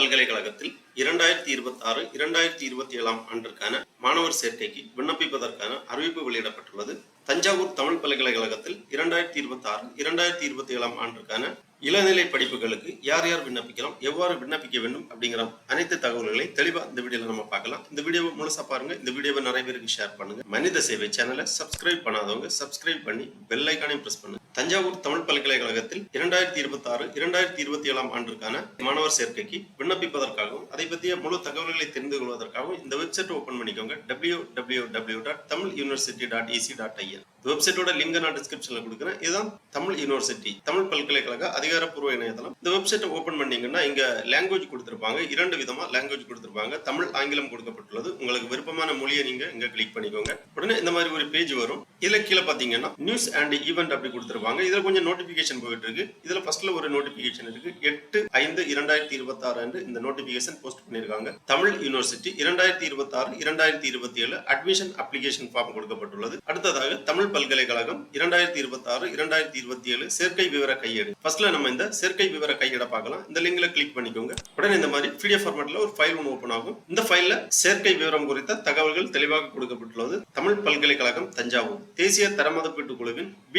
பல்கலைக்கழகத்தில் 2026 2027 ஆண்டிற்கான மாணவர் சேர்க்கைக்கு விண்ணப்பிப்பதற்கான அறிவிப்பு வெளியிடப்பட்டுள்ளது. தஞ்சாவூர் தமிழ் பல்கலைக்கழகத்தில் 2026 2027 ஆண்டிற்கான இளநிலை படிப்புகளுக்கு யார் யார் விண்ணப்பிக்கலாம், எவ்வாறு விண்ணப்பிக்க வேண்டும் அப்படிங்கிற அனைத்து தகவல்களை தெளிவா இந்த வீடியோல நம்ம பார்க்கலாம். இந்த வீடியோவை முழுசா பாருங்க. இந்த வீடியோவை நிறைய பேருக்கு ஷேர் பண்ணுங்க. மனித சேவை சேனலை சப்ஸ்கிரைப் பண்ணாதவங்க சப்ஸ்கிரைப் பண்ணி பெல் ஐகானையும் பிரஸ் பண்ணுங்க. தஞ்சாவூர் தமிழ் பல்கலைக்கழகத்தில் 2026 2027 ஆண்டிற்கான மாணவர் சேர்க்கைக்கு விண்ணப்பிப்பதற்காகவும் அதை பற்றிய முழு தகவல்களை தெரிந்து கொள்வதற்காகவும் இந்த வெப்சைட் ஓபன் பண்ணிக்கோங்க. www.tamiluniversity.ac.in. இந்த வெப்சைட்டோட லிங்க் நான் டிஸ்கிரிப்ஷன்ல கொடுக்குறேன். இதுதான் தமிழ் யூனிவர்சிட்டி தமிழ் பல்கலைக்கழக அதிகாரப்பூர்வ இணையதளம். இந்த வெப்சைட்டை ஓபன் பண்ணீங்கன்னா இங்க லாங்குவேஜ் கொடுத்திருப்பாங்க. 2 விதமா லாங்குவேஜ் கொடுத்திருப்பாங்க. தமிழ், ஆங்கிலம் கொடுக்கப்பட்டுள்ளது. உங்களுக்கு விருப்பமான மொழியை நீங்க இங்க கிளிக் பண்ணிக்கோங்க. உடனே இந்த மாதிரி ஒரு பேஜ் வரும். இதுல கீழே பாத்தீங்கன்னா நியூஸ் அண்ட் ஈவென்ட் அப்படி கொடுத்திருப்பாங்க. இதுல கொஞ்சம் நோட்டிபிகேஷன் போயிட்டு இருக்கு. இதுல ஃபர்ஸ்ட்ல ஒரு நோட்டிபிகேஷன் இருக்கு. 8/5/2026 அன்று இந்த நோட்டிபிகேஷன் போஸ்ட் பண்ணிருக்காங்க. Tamil university 2026 2027 admission application form கொடுக்கப்பட்டுள்ளது. அடுத்ததாக தமிழ் பல்கலைக்கழகம் 2026 2027 சேர்க்கை விவர கையேடு. ஃபர்ஸ்ட்ல நம்ம இந்த சேர்க்கை விவர கையேடை பார்க்கலாம். இந்த லிங்க்ல கிளிக் பண்ணிக்கோங்க. உடனே இந்த மாதிரி PDF ஃபார்மட்ல ஒரு ஃபைல் ஒன்று ஓபன் ஆகும். இந்த ஃபைல்ல சேர்க்கை விவரம் குறித்த தகவல்கள் தெளிவாக கொடுக்கப்பட்டுள்ளது. தமிழ் பல்கலைக்கழகம் தஞ்சாவூர் தேசிய தரமதிப்பீட்டு குழுவின் B+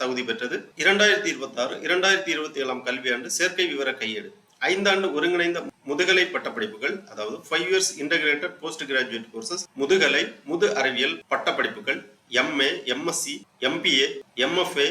தகுதி பெற்றது. 2026 2027 கல்வியாண்டு சேர்க்கை விவர கையேடு. 5 ஆண்டு ஒருங்கிணைந்த முதுகலை பட்டப்படிப்புகள், அதாவது 5 years integrated post graduate courses, முதுகலை, முது அறிவியல் பட்டப்படிப்புகள், MA, MSc, MPA, MFA,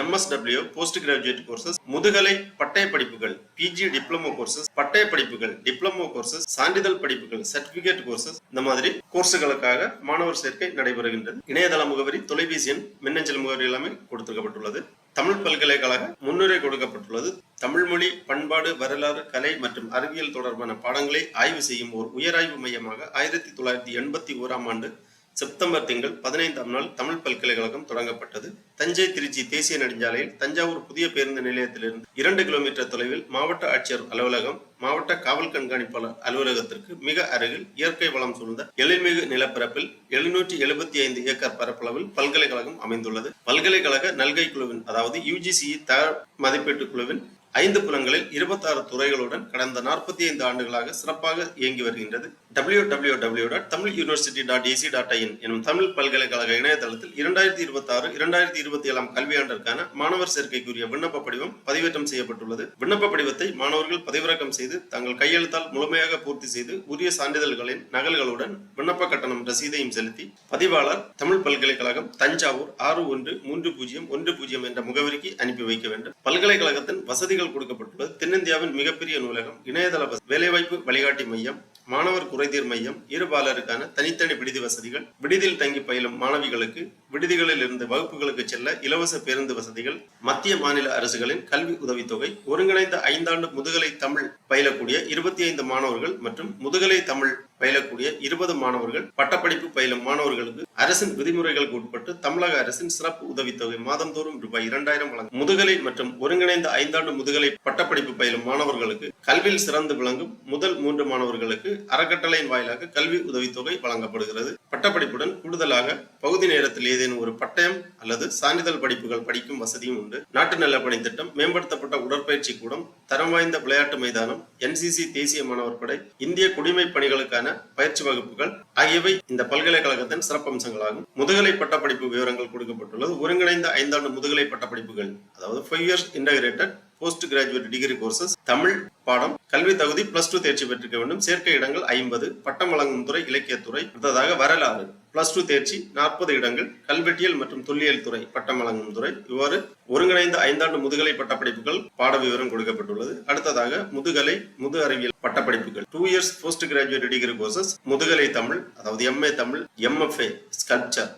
MSW post graduate courses, முதுகலை பட்டய படிப்புகள், PG டிப்ளமோ கோர்சஸ், பட்டய படிப்புகள், டிப்ளமோ கோர்சஸ், சான்றிதழ் படிப்புகள், சர்டிபிகேட் கோர்சஸ், இந்த மாதிரி கோர்ஸுகளுக்காக மாணவர் சேர்க்கை நடைபெறுகின்றது. இணையதள முகவரி, தொலைபேசி எண், மின்னஞ்சல் முகவரி எல்லாமே கொடுக்கப்பட்டுள்ளது. தமிழ் பல்கலைக்கழக முன்னுரை கொடுக்கப்பட்டுள்ளது. தமிழ் மொழி, பண்பாடு, வரலாறு, கலை மற்றும் அறிவியல் தொடர்பான பாடங்களை ஆய்வு செய்யும் ஒரு உயராய்வு மையமாக 1981 ஆண்டு செப்டம்பர் திங்கள் 15ஆம் நாள் தமிழ் பல்கலைக்கழகம் தொடங்கப்பட்டது. தஞ்சை திருச்சி தேசிய நெடுஞ்சாலையில் தஞ்சாவூர் புதிய பேருந்து நிலையத்திலிருந்து 2 கிலோமீட்டர் தொலைவில் மாவட்ட ஆட்சியர் அலுவலகம், மாவட்ட காவல் கண்காணிப்பாளர் அலுவலகத்திற்கு மிக அருகில் இயற்கை வளம் சூழ்ந்த எழில்மிகு நிலப்பரப்பில் 775 ஏக்கர் பரப்பளவில் பல்கலைக்கழகம் அமைந்துள்ளது. பல்கலைக்கழக நல்கை குழுவின், அதாவது UGCE தர மதிப்பீட்டு குழுவின் 5 புலங்களில் 26 துறைகளுடன் கடந்த 45 ஆண்டுகளாக சிறப்பாக இயங்கி வருகின்றது. www.tamiluniversity.ac.in எனும் தமிழ் பல்கலைக்கழக இணையதளத்தில் 2026 2027 கல்வியாண்டிற்கான மாணவர் சேர்க்கைக்குரிய விண்ணப்ப படிவம் பதிவேற்றம் செய்யப்பட்டுள்ளது. விண்ணப்ப படிவத்தை மாணவர்கள் பதிவிறக்கம் செய்து தங்கள் கையெழுத்தால் முழுமையாக பூர்த்தி செய்து உரிய சான்றிதழ்களின் நகல்களுடன் விண்ணப்ப கட்டணம் ரசீதையும் செலுத்தி பதிவாளர் தமிழ் பல்கலைக்கழகம் தஞ்சாவூர் 613010 என்ற முகவரிக்கு அனுப்பி வைக்க வேண்டும். பல்கலைக்கழகத்தின் வசதிகள் கொடுக்கப்பட்டுள்ளது. தென்னிந்தியாவின் மிகப்பெரிய நூலகம், இணையதள வேலைவாய்ப்பு வழிகாட்டி மையம், மாணவர் குறைதீர் மையம், இருபாலருக்கான தனித்தனி விடுதி வசதிகள், விடுதியில் தங்கி பயிலும் மாணவிகளுக்கு விடுதிகளில் இருந்து வகுப்புகளுக்கு செல்ல இலவச பேருந்து வசதிகள், மத்திய மாநில அரசுகளின் கல்வி உதவித்தொகை, ஒருங்கிணைந்த 5 ஆண்டு முதுகலை தமிழ் பயிலக்கூடிய 25 மாணவர்கள் மற்றும் முதுகலை தமிழ் பயிலக்கூடிய 20 மாணவர்கள், பட்டப்படிப்பு பயிலும் மாணவர்களுக்கு அரசின் விதிமுறைகளுக்கு உட்பட்டு தமிழக அரசின் சிறப்பு உதவித்தொகை மாதந்தோறும் ரூபாய் 2000 வழங்கும். முதுகலை மற்றும் ஒருங்கிணைந்த 5 ஆண்டு முதுகலை பட்டப்படிப்பு பயிலும் மாணவர்களுக்கு கல்வியில் சிறந்து விளங்கும் முதல் 3 மாணவர்களுக்கு அறக்கட்டளையின் வாயிலாக கல்வி உதவித்தொகை வழங்கப்படுகிறது. பட்டப்படிப்புடன் கூடுதலாக பகுதி நேரத்தில் ஏதேனும் ஒரு பட்டயம் அல்லது சான்றிதழ் படிப்புகள் படிக்கும் வசதியும் உண்டு. நாட்டு நல பணி திட்டம், மேம்படுத்தப்பட்ட உடற்பயிற்சி கூடம், தரம் வாய்ந்த விளையாட்டு மைதானம், NCC தேசிய மாணவர் படை, இந்திய குடிமை பணிகளுக்கான பயிற்சி வகுப்புகள் ஆகியவை இந்த பல்கலைக்கழகத்தின் சிறப்பம்சங்களாகும். முதுகலை பட்டப்படிப்பு விவரங்கள் கொடுக்கப்பட்டுள்ளது. ஒருங்கிணைந்த 5 ஆண்டு முதுகலை பட்டப்படிப்புகள், அதாவது 5 years integrated post graduate degree courses, Tamil பாடம், கல்வி தகுதி +2 தேர்ச்சி பெற்றிருக்க வேண்டும். சேர்க்கை இடங்கள் 50. பட்டம் வழங்கும் துறை இலக்கியத்துறை. அடுத்ததாக வரலாறு +2 தேர்ச்சி 40 இடங்கள். கல்வெட்டியல் மற்றும் தொல்லியல் துறை பட்டம் வழங்கும் துறை. இவ்வாறு ஒருங்கிணைந்த 5 ஆண்டு முதுகலை பட்டப்படிப்புகள் பாட விவரம் கொடுக்கப்பட்டுள்ளது. அடுத்ததாக முதுகலை, முது அறிவியல் பட்டப்படிப்புகள் 2 years post graduate degree courses, முதுகலை தமிழ், அதாவது MA தமிழ், MFA ஸ்கல்ப்சர்,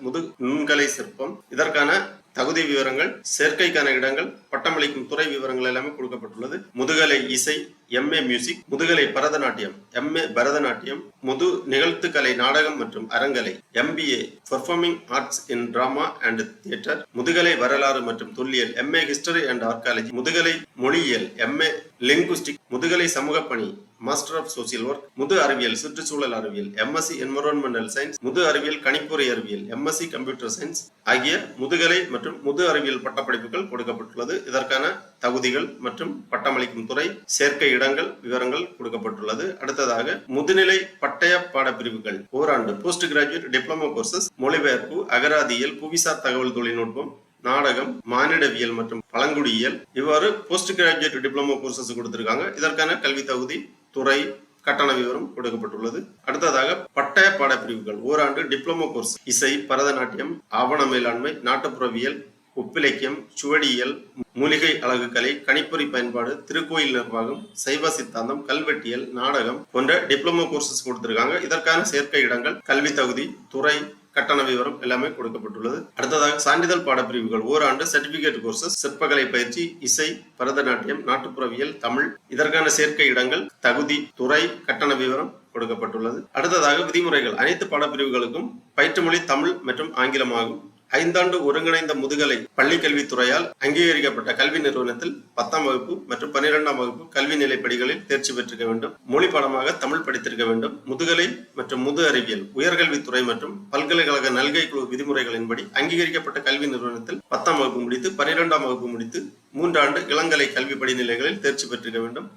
நுண்கலை சிற்பம். இதற்கான தகுதி விவரங்கள், சேர்க்கைக்கான இடங்கள், பட்டமளிக்கும் துறை விவரங்கள் எல்லாமே கொடுக்கப்பட்டுள்ளது. முதுகலை இசை, MA மியூசிக், முதுகலை பரதநாட்டியம், MA பரதநாட்டியம், முது நிகழ்த்துக்கலை நாடகம் மற்றும் அரங்கலை, MBA performing arts in drama and theatre, முதுகலை வரலாறு மற்றும் தொல்லியல், MA ஹிஸ்டரி அண்ட் ஆர்காலஜி, முதுகலை மொழியியல், MA லிங்குஸ்டிக், முதுகலை சமூக பணி, மாஸ்டர் ஆஃப் சோசியல் ஒர்க், முது அறிவியல் சுற்றுச்சூழல் அறிவியல், எம்எஸ்சி என்விரான்மெண்டல் சயின்ஸ், முது அறிவியல் கணிப்பொறி அறிவியல், எம்எஸ்சி கம்ப்யூட்டர் சயின்ஸ் ஆகிய முதுகலை மற்றும் முது அறிவியல் பட்டப்படிப்புகள் கொடுக்கப்பட்டுள்ளது. இதற்கான தகுதிகள் மற்றும் பட்டமளிக்கும் துறை, சேர்க்கை இடங்கள் விவரங்கள் கொடுக்கப்பட்டுள்ளது. அடுத்ததாக முதுநிலை பட்டய பாடப்பிரிவுகள் ஓராண்டு போஸ்ட் கிராஜுவேட் டிப்ளமோ கோர்சஸ், மொழிபெயர்ப்பு, அகராதியியல், புவிசார் தகவல் தொழில்நுட்பம், நாடகம், மானிடவியல் மற்றும் பழங்குடியியல், இவ்வாறு போஸ்ட் கிராஜுவேட் டிப்ளமோ கோர்சஸ் கொடுத்திருக்காங்க. இதற்கான கல்வி தகுதி, துறை, கட்டண விவரம் கொடுக்கப்பட்டுள்ளது. அடுத்ததாக பட்டய பாடப்பிரிவுகள் ஓராண்டு டிப்ளமோ கோர்ஸ் இசை, பரதநாட்டியம், ஆவண மேலாண்மை, நாட்டுப்புறவியல், ஒப்பிலக்கியம், சுவடியியல், மூலிகை அழகுக்கலை, கணிப்பொறி பயன்பாடு, திருக்கோயில் நிர்வாகம், சைவ சித்தாந்தம், கல்வெட்டியல், நாடகம் போன்ற டிப்ளமோ கோர்சஸ் கொடுத்திருக்காங்க. இதற்கான சேர்க்கை இடங்கள், கல்வி தகுதி, துறை, கட்டண விவரம் எல்லாமே கொடுக்கப்பட்டுள்ளது. அடுத்ததாக சான்றிதழ் பாடப்பிரிவுகள் ஓராண்டு சர்டிபிகேட் கோர்சஸ், சிற்பக்கலை பயிற்சி, இசை, பரதநாட்டியம், நாட்டுப்புறவியல், தமிழ், இதற்கான சேர்க்கை இடங்கள், தகுதி, துறை, கட்டண விவரம் கொடுக்கப்பட்டுள்ளது. அடுத்ததாக விதிமுறைகள். அனைத்து பாடப்பிரிவுகளுக்கும் பயிற்று மொழி தமிழ் மற்றும் ஆங்கிலம் ஆகும். 5 ஆண்டு ஒருங்கிணைந்த முதுகலை பள்ளிக்கல்வித்துறையால் அங்கீகரிக்கப்பட்ட கல்வி நிறுவனத்தில் 10ஆம் வகுப்பு மற்றும் 12ஆம் வகுப்பு கல்வி நிலை படிகளில் தேர்ச்சி பெற்றிருக்க வேண்டும். மொழி பாடமாக தமிழ் படித்திருக்க வேண்டும். முதுகலை மற்றும் முது அறிவியல் உயர்கல்வித்துறை மற்றும் பல்கலைக்கழக நல்கை குழு விதிமுறைகளின்படி அங்கீகரிக்கப்பட்ட கல்வி நிறுவனத்தில் 10ஆம் வகுப்பு முடித்து 12ஆம் வகுப்பு முடித்து 3 ஆண்டு இளங்கலை கல்வி படிநிலைகளில் தேர்ச்சி பெற்றிருக்க வேண்டும்.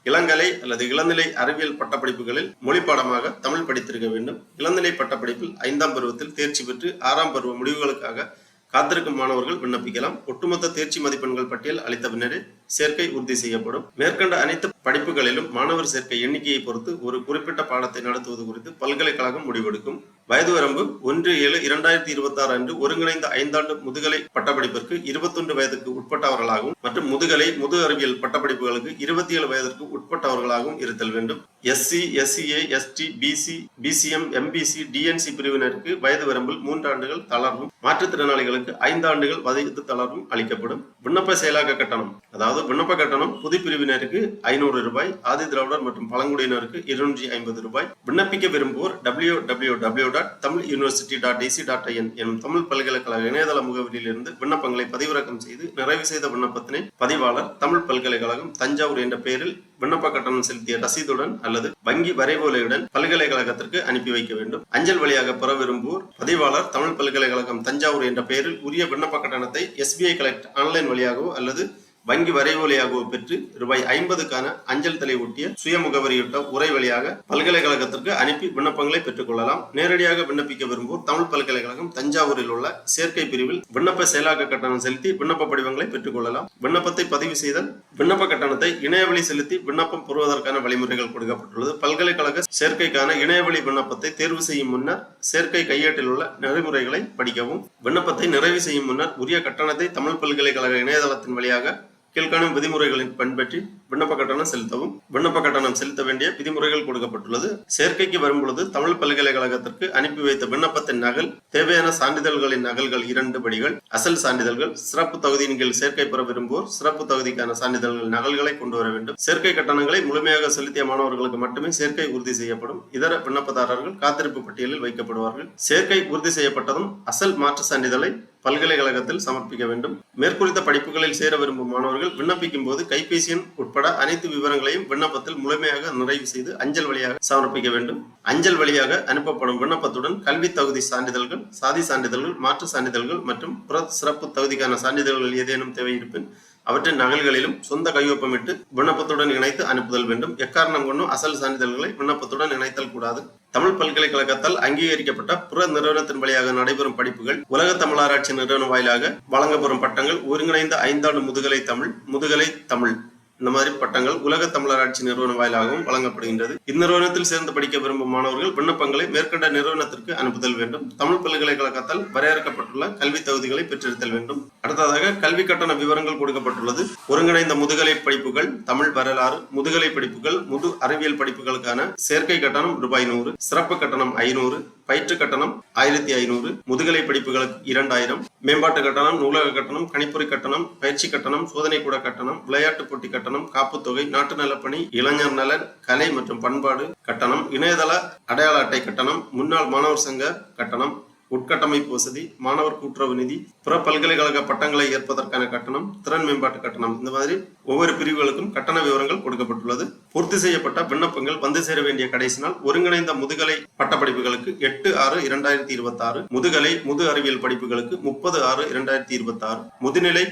இளங்கலை அல்லது இளநிலை அறிவியல் பட்டப்படிப்புகளில் மொழி பாடமாக தமிழ் படித்திருக்க வேண்டும். இளநிலை பட்டப்படிப்பில் 5ஆம் பருவத்தில் தேர்ச்சி பெற்று 6ஆம் பருவ முடிவுகளுக்காக காத்திருக்கும் மாணவர்கள் விண்ணப்பிக்கலாம். ஒட்டுமொத்த தேர்ச்சி மதிப்பெண்கள் பட்டியல் அளித்த பின்னரே சேர்க்கை உறுதி செய்யப்படும். மேற்கண்ட அனைத்து படிப்புகளிலும் மாணவர் சேர்க்கை எண்ணிக்கையை பொறுத்து ஒரு குறிப்பிட்ட பாடத்தை நடத்துவது குறித்து பல்கலைக்கழகம் முடிவெடுக்கும். வயது வரம்பு 1/7/2026 அன்று ஒருங்கிணைந்த 5 ஆண்டு முதுகலை பட்டப்படிப்பிற்கு 21 வயதுக்கு உட்பட்டவர்களாகவும் மற்றும் முதுகலை முது அறிவியல் பட்டப்படிப்புகளுக்கு 27 வயதிற்கு உட்பட்டவர்களாகவும் இருத்தல் வேண்டும். SC, SCA, ST, BC, BCM, MBC, DNC பிரிவினருக்கு வயது வரம்பில் 3 ஆண்டுகள் தளர்வும், மாற்றுத்திறனாளிகளுக்கு 5 ஆண்டுகள் வயது தளர்வும் அளிக்கப்படும். விண்ணப்ப செயலாக்க கட்டணம், அதாவது விண்ணப்ப கட்டணம் புது பிரிவினருக்கு 500 ரூபாய், ஆதி திராவிடர் மற்றும் பழங்குடியினருக்கு 250 ரூபாய். விண்ணப்பிக்க விரும்புவோர் www.tamiluniversity.ac.in எனும் தமிழ் பல்கலைக்கழக இணையதள முகவரியில் இருந்து விண்ணப்பங்களை பதிவிறக்கம் செய்து நிறைவு செய்த விண்ணப்பத்தினை பதிவாளர், தமிழ் பல்கலைக்கழகம், தஞ்சாவூர் என்ற பெயரில் விண்ணப்ப கட்டணம் செலுத்திய ரசீதுடன் அல்லது வங்கி வரைவோலையுடன் பல்கலைக்கழகத்திற்கு அனுப்பி வைக்க வேண்டும். அஞ்சல் வழியாக பெற விரும்புவோர் பதிவாளர், தமிழ் பல்கலைக்கழகம், தஞ்சாவூர் என்ற பெயரில் உரிய விண்ணப்ப கட்டணத்தை SBI கலெக்ட் ஆன்லைன் வழியாகவோ அல்லது வங்கி வரைவோலையாகவோ பெற்று ரூபாய் 50க்கான அஞ்சல் தலை ஒட்டிய சுய முகவரியிட்ட உரை வழியாக பல்கலைக்கழகத்திற்கு அனுப்பி விண்ணப்பங்களை பெற்றுக் கொள்ளலாம். நேரடியாக விண்ணப்பிக்க விரும்புவோர் தமிழ் பல்கலைக்கழகம், தஞ்சாவூரில் உள்ள சேர்க்கை பிரிவில் விண்ணப்ப செயலாக்க கட்டணம் செலுத்தி விண்ணப்ப படிவங்களை பெற்றுக் கொள்ளலாம். விண்ணப்பத்தை பதிவு செய்தல், விண்ணப்ப கட்டணத்தை இணையவழி செலுத்தி விண்ணப்பம் பெறுவதற்கான வழிமுறைகள் கொடுக்கப்பட்டுள்ளது. பல்கலைக்கழக சேர்க்கைக்கான இணையவழி விண்ணப்பத்தை தேர்வு செய்யும் முன்னர் சேர்க்கை கையேட்டில் உள்ள நெறிமுறைகளை படிக்கவும். விண்ணப்பத்தை நிறைவு செய்யும் முன்னர் உரிய கட்டணத்தை தமிழ் பல்கலைக்கழக இணையதளத்தின் வழியாக கீழ்காணும் விதிமுறைகளின் பின்பற்றி விண்ணப்ப கட்டணம் செலுத்தவும். விண்ணப்ப கட்டணம் செலுத்த வேண்டிய விதிமுறைகள் கொடுக்கப்பட்டுள்ளது. சேர்க்கைக்கு வரும்பொழுது தமிழ் பல்கலைக்கழகத்திற்கு அனுப்பி வைத்த விண்ணப்பத்தின் நகல், தேவையான சான்றிதழ்களின் நகல்கள் 2 படிகள், அசல் சான்றிதழ்கள், சிறப்பு தகுதியின் கீழ் சேர்க்கை பெற விரும்புவோர் சிறப்பு தகுதிக்கான சான்றிதழ்கள் நகல்களை கொண்டு வர வேண்டும். சேர்க்கை கட்டணங்களை முழுமையாக செலுத்திய மாணவர்களுக்கு மட்டுமே சேர்க்கை உறுதி செய்யப்படும். இதர விண்ணப்பதாரர்கள் காத்திருப்பு பட்டியலில் வைக்கப்படுவார்கள். சேர்க்கை உறுதி செய்யப்பட்டதும் அசல் மாற்று சான்றிதழை பல்கலைக்கழகத்தில் சமர்ப்பிக்க வேண்டும். மேற்குறித்த படிப்புகளில் சேர விரும்பும் மாணவர்கள் விண்ணப்பிக்கும் போது கைபேசி எண் உட்பட அனைத்து விவரங்களையும் விண்ணப்பத்தில் முழுமையாக நிறைவு செய்து அஞ்சல் வழியாக சமர்ப்பிக்க வேண்டும். அஞ்சல் வழியாக அனுப்பப்படும் விண்ணப்பத்துடன் கல்வி தகுதி சான்றிதழ்கள், சாதி சான்றிதழ்கள், மாற்று சான்றிதழ்கள் மற்றும் புற சிறப்பு தகுதிக்கான சான்றிதழ்கள் ஏதேனும் தேவை இருப்பின் அவற்றின் நகல்களிலும் சொந்த கையொப்பமிட்டு விண்ணப்பத்துடன் இணைத்து அனுப்புதல் வேண்டும். எக்காரணம் கொண்டும் அசல் சான்றிதழ்களை விண்ணப்பத்துடன் இணைத்தல் கூடாது. தமிழ் பல்கலைக்கழகத்தால் அங்கீகரிக்கப்பட்ட புற நிறுவனத்தின் வழியாக நடைபெறும் படிப்புகள், உலக தமிழராட்சி நிறுவனம் வாயிலாக வழங்கப்பெறும் பட்டங்கள், ஒருங்கிணைந்த 5 ஆண்டு முதுகலை தமிழ், முதுகலை தமிழ், இந்த மாதிரி பட்டங்கள் உலக தமிழராட்சி நிறுவனம் வாயிலாகவும் வழங்கப்படுகின்றது. இந்நிறுவனத்தில் சேர்ந்து படிக்க விரும்பும் மாணவர்கள் விண்ணப்பங்களை மேற்கண்ட நிறுவனத்திற்கு அனுப்புதல் வேண்டும். தமிழ் பல்கலைக்கழகத்தால் வரையறுக்கப்பட்டுள்ள கல்வி தகுதிகளை பெற்றிருத்தல் வேண்டும். அடுத்ததாக கல்வி கட்டண விவரங்கள் கொடுக்கப்பட்டுள்ளது. ஒருங்கிணைந்த முதுகலை படிப்புகள், தமிழ் வரலாறு, முதுகலை படிப்புகள், முது அறிவியல் படிப்புகளுக்கான சேர்க்கை கட்டணம் ரூபாய் 100, சிறப்பு கட்டணம் 500, பயிற்று கட்டணம் 1500, முதுகலை படிப்புகளுக்கு 2000, மேம்பாட்டு கட்டணம், நூலக கட்டணம், கணிப்பொறி கட்டணம், பயிற்சி கட்டணம், சோதனை கூட கட்டணம், விளையாட்டு போட்டி கட்டணம், காப்புத்தொகை, நாட்டு நலப்பணி, இளைஞர் நலன், கலை மற்றும் பண்பாடு கட்டணம், இணையதள அடையாள அட்டை கட்டணம், முன்னாள் மாணவர் சங்க கட்டணம், உட்கட்டமைப்பு வசதி, மாணவர் கூட்டுறவு நிதி, பிற பல்கலைக்கழக பட்டங்களை ஏற்பதற்கான கட்டணம், திறன் மேம்பாட்டு கட்டணம், இந்த மாதிரி ஒவ்வொரு பிரிவுகளுக்கும் கட்டண விவரங்கள் கொடுக்கப்பட்டுள்ளது. பூர்த்தி செய்யப்பட்ட விண்ணப்பங்கள் வந்து சேர வேண்டிய கடைசி நாள் ஒருங்கிணைந்த முதுகலை பட்டப்படிப்புகளுக்கு 8/6/2026, முதுகலை முது அறிவியல் படிப்புகளுக்கு 30/6/2026, முதுநிலை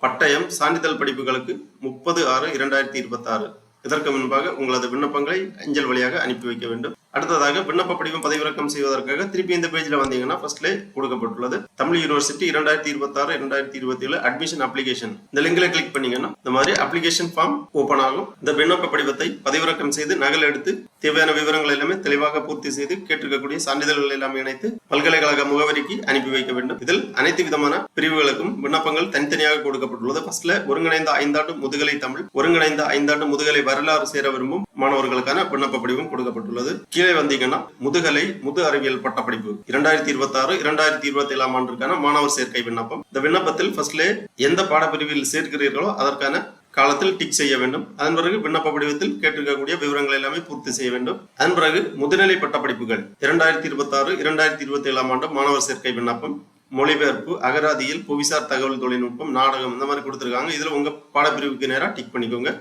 பட்டயம் சான்றிதழ் படிப்புகளுக்கு 30/6/2026. இதற்கு முன்பாக உங்களது விண்ணப்பங்களை அஞ்சல் வழியாக அனுப்பி வைக்க வேண்டும். அடுத்ததாக விண்ணப்ப படிவம் பதிவிறக்கம் செய்வதற்காக திருப்பி இந்த பேஜ்ல வந்தீங்கன்னா ஃபர்ஸ்ட்லே கொடுக்கப்பட்டுள்ளது தமிழ் யூனிவர்சிட்டி 2026-2027 அட்மிஷன் அப்ளிகேஷன். இந்த லிங்க்ல கிளிக் பண்ணீங்கன்னா இந்த மாதிரி அப்ளிகேஷன் ஃபார்ம் ஓபன் ஆகும். இந்த விண்ணப்ப படிவத்தை பதிவிறக்கம் செய்து நகல் எடுத்து தேவையான விவரங்கள் எல்லாமே தெளிவாக பூர்த்தி செய்து கேட்டிருக்கக்கூடிய சான்றிதழ்கள் எல்லாமே இணைத்து பல்கலைக்கழக முகவரிக்கு அனுப்பி வைக்க வேண்டும். இதில் அனைத்து விதமான பிரிவுகளுக்கும் விண்ணப்பங்கள் தனித்தனியாக கொடுக்கப்பட்டுள்ளது. ஃபர்ஸ்ட்ல ஒருங்கிணைந்த 5ஆண்டு முதுகலை தமிழ், ஒருங்கிணைந்த 5ஆண்டு முதுகலை வரலாறு சேர விரும்பும் மாணவர்களுக்கான விண்ணப்ப படிவம் கொடுக்கப்பட்டுள்ளது. கீழே வந்தீங்கன்னா முதுகலை முது அறிவியல் பட்டப்படிப்பு 2026-2027 ஆண்டிற்கான மாணவர் சேர்க்கை விண்ணப்பம். இந்த விண்ணப்பத்தில் ஃபர்ஸ்ட்லே எந்த பாடப்பிரிவில் சேர்க்கிறீர்களோ அதற்கான காலத்தில் டிக் செய்ய வேண்டும். அதன் பிறகு விண்ணப்ப படிவத்தில் கேட்டிருக்கக்கூடிய விவரங்கள் எல்லாமே பூர்த்தி செய்ய வேண்டும். அதன் பிறகு முதுநிலை பட்டப்படிப்புகள் 2026-2027 ஆண்டு மாணவர் சேர்க்கை விண்ணப்பம், மொழிபெயர்ப்பு, அகராதியில், புவிசார் தகவல் தொழில்நுட்பம், நாடகம், இந்த மாதிரி கொடுத்திருக்காங்க. இதுல உங்க பாடப்பிரிவுக்கு நேராக டிக் பண்ணிக்கோங்க.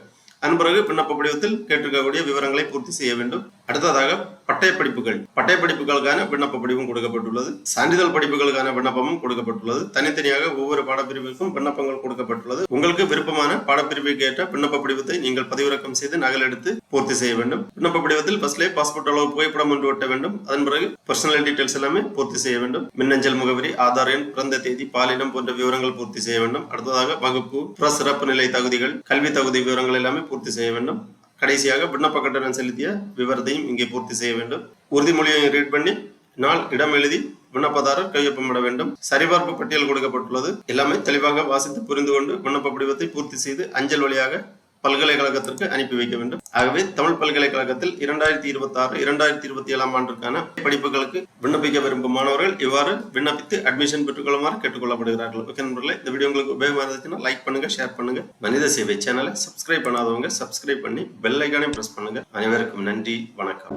அதன் பிறகு விண்ணப்ப படிவத்தில் கேட்டிருக்கக்கூடிய விவரங்களை பூர்த்தி செய்ய வேண்டும். அடுத்ததாக பட்டயப்படிப்புகளுக்கான விண்ணப்ப படிவம் கொடுக்கப்பட்டுள்ளது. சான்றிதழ் படிப்புகளுக்கான விண்ணப்பமும் கொடுக்கப்பட்டுள்ளது. தனித்தனியாக ஒவ்வொரு பாடப்பிரிவுக்கும் விண்ணப்பங்கள் கொடுக்கப்பட்டுள்ளது. உங்களுக்கு விருப்பமான பாடப்பிரிவுக்கு ஏற்ற விண்ணப்ப படிவத்தை நீங்கள் பதிவிறக்கம் செய்து நகல் எடுத்து பூர்த்தி செய்ய வேண்டும். விண்ணப்ப படிவத்தில் ஃபர்ஸ்ட்லே பாஸ்போர்ட் அளவு புகைப்படம் ஒன்று ஒட்ட வேண்டும். அதன் பிறகு பர்சனல் டீடைல்ஸ் எல்லாமே பூர்த்தி செய்ய வேண்டும். மின்னஞ்சல் முகவரி, ஆதார் எண், பிறந்த தேதி, பாலினம் போன்ற விவரங்கள் பூர்த்தி செய்ய வேண்டும். அடுத்ததாக வகுப்பு, சிறப்பு நிலை தகுதிகள், கல்வி தகுதி விவரங்கள் எல்லாமே பூர்த்தி செய்ய வேண்டும். கடைசியாக விண்ணப்ப கட்டணம் செலுத்திய விவரத்தையும் இங்கே பூர்த்தி செய்ய வேண்டும். உறுதிமொழியை ரீட் பண்ணி நாள் இடம் எழுதி விண்ணப்பதாரர் கையொப்பமிட வேண்டும். சரிபார்ப்பு பட்டியல் கொடுக்கப்பட்டுள்ளது. எல்லாமே தெளிவாக வாசித்து புரிந்து கொண்டு விண்ணப்ப படிவத்தை பூர்த்தி செய்து அஞ்சல் வழியாக பல்கலைக்கழகத்திற்கு அனுப்பி வைக்க வேண்டும். ஆகவே தமிழ் பல்கலைக்கழகத்தில் 2026-2027 ஆண்டிற்கான படிப்புகளுக்கு விண்ணப்பிக்க விரும்பும் மாணவர்கள் இவ்வாறு விண்ணப்பித்து அட்மிஷன் பெற்றுக்கொள்ளுமாறு கேட்டுக்கொள்ளப்படுகிறார்கள். ஓகே நண்பர்களே, இந்த வீடியோ உங்களுக்கு உபயோகமாக இருந்துச்சுன்னா லைக் பண்ணுங்க, ஷேர் பண்ணுங்க. மனித சேவை சேனலை சப்ஸ்கிரைப் பண்ணாதவங்க சப்ஸ்கிரைப் பண்ணி பெல் ஐகானை பிரஸ் பண்ணுங்க. அனைவருக்கும் நன்றி, வணக்கம்.